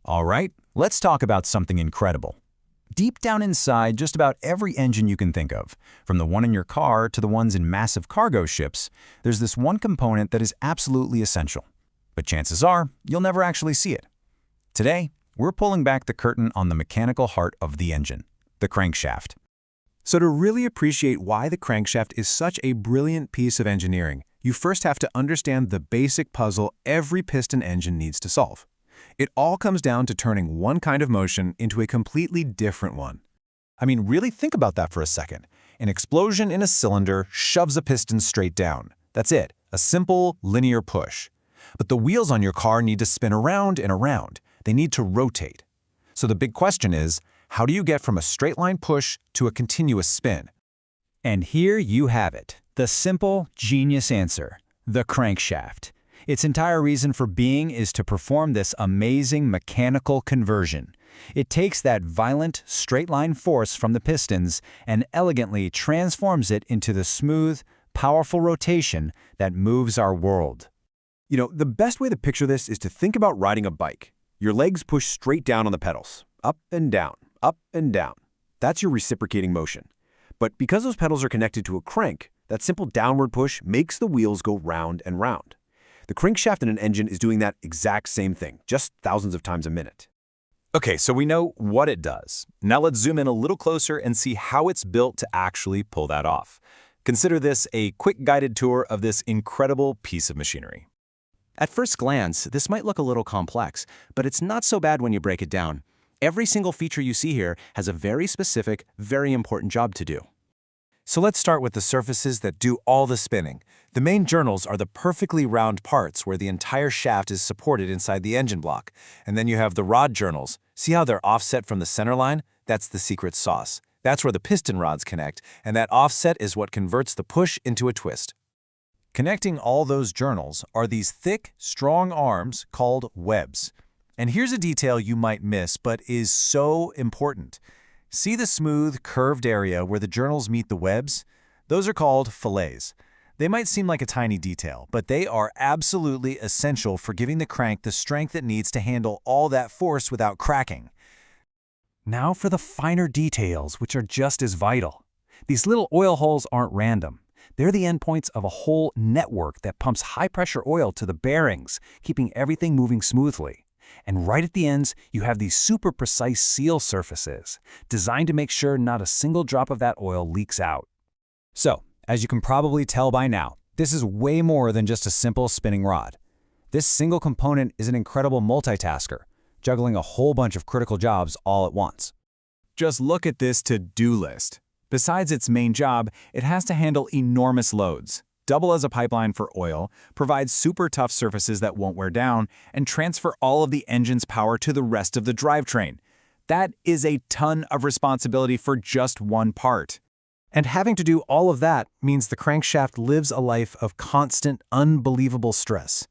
All right, let's talk about something incredible. Deep down inside just about every engine you can think of, from the one in your car to the ones in massive cargo ships, there's this one component that is absolutely essential. But chances are, you'll never actually see it. Today, we're pulling back the curtain on the mechanical heart of the engine, the crankshaft. So to really appreciate why the crankshaft is such a brilliant piece of engineering, you first have to understand the basic puzzle every piston engine needs to solve. It all comes down to turning one kind of motion into a completely different one. I mean, really think about that for a second. An explosion in a cylinder shoves a piston straight down. That's it, a simple, linear push. But the wheels on your car need to spin around and around. They need to rotate. So the big question is, how do you get from a straight-line push to a continuous spin? And here you have it, the simple, genius answer, the crankshaft. Its entire reason for being is to perform this amazing mechanical conversion. It takes that violent, straight-line force from the pistons and elegantly transforms it into the smooth, powerful rotation that moves our world. You know, the best way to picture this is to think about riding a bike. Your legs push straight down on the pedals, up and down, up and down. That's your reciprocating motion. But because those pedals are connected to a crank, that simple downward push makes the wheels go round and round. The crankshaft in an engine is doing that exact same thing, just thousands of times a minute. Okay, so we know what it does. Now let's zoom in a little closer and see how it's built to actually pull that off. Consider this a quick guided tour of this incredible piece of machinery. At first glance, this might look a little complex, but it's not so bad when you break it down. Every single feature you see here has a very specific, very important job to do. So let's start with the surfaces that do all the spinning. The main journals are the perfectly round parts where the entire shaft is supported inside the engine block. And then you have the rod journals. See how they're offset from the center line? That's the secret sauce. That's where the piston rods connect, and that offset is what converts the push into a twist. Connecting all those journals are these thick, strong arms called webs. And here's a detail you might miss, but is so important. See the smooth, curved area where the journals meet the webs? Those are called fillets. They might seem like a tiny detail, but they are absolutely essential for giving the crank the strength it needs to handle all that force without cracking. Now for the finer details, which are just as vital. These little oil holes aren't random. They're the endpoints of a whole network that pumps high-pressure oil to the bearings, keeping everything moving smoothly. And right at the ends, you have these super precise seal surfaces, designed to make sure not a single drop of that oil leaks out. So, as you can probably tell by now, this is way more than just a simple spinning rod. This single component is an incredible multitasker, juggling a whole bunch of critical jobs all at once. Just look at this to-do list. Besides its main job, it has to handle enormous loads, double as a pipeline for oil, provide super tough surfaces that won't wear down, and transfer all of the engine's power to the rest of the drivetrain. That is a ton of responsibility for just one part. And having to do all of that means the crankshaft lives a life of constant, unbelievable stress.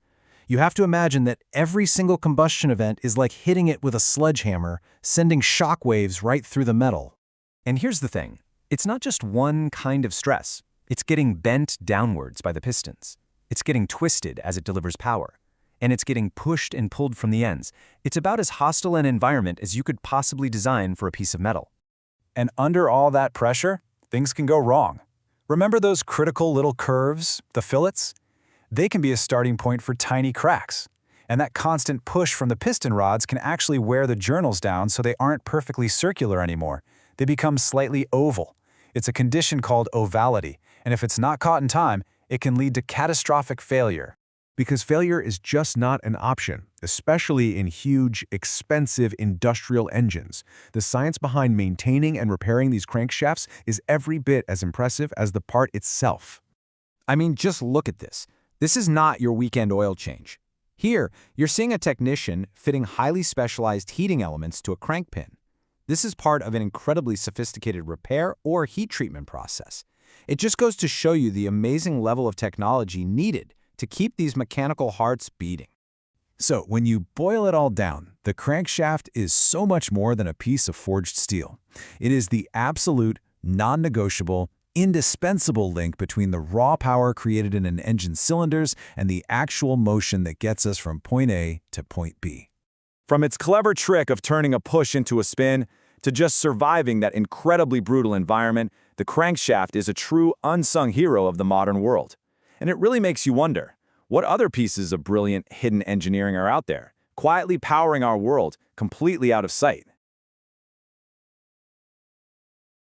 You have to imagine that every single combustion event is like hitting it with a sledgehammer, sending shock waves right through the metal. And here's the thing. It's not just one kind of stress. It's getting bent downwards by the pistons. It's getting twisted as it delivers power. And it's getting pushed and pulled from the ends. It's about as hostile an environment as you could possibly design for a piece of metal. And under all that pressure, things can go wrong. Remember those critical little curves, the fillets? They can be a starting point for tiny cracks. And that constant push from the piston rods can actually wear the journals down so they aren't perfectly circular anymore. They become slightly oval. It's a condition called ovality, and if it's not caught in time, it can lead to catastrophic failure. Because failure is just not an option, especially in huge, expensive industrial engines. The science behind maintaining and repairing these crankshafts is every bit as impressive as the part itself. I mean, just look at this. This is not your weekend oil change. Here, you're seeing a technician fitting highly specialized heating elements to a crank pin. This is part of an incredibly sophisticated repair or heat treatment process. It just goes to show you the amazing level of technology needed to keep these mechanical hearts beating. So when you boil it all down, the crankshaft is so much more than a piece of forged steel. It is the absolute, non-negotiable, indispensable link between the raw power created in an engine's cylinders and the actual motion that gets us from point A to point B. From its clever trick of turning a push into a spin, to just surviving that incredibly brutal environment, the crankshaft is a true unsung hero of the modern world. And it really makes you wonder, what other pieces of brilliant hidden engineering are out there, quietly powering our world, completely out of sight?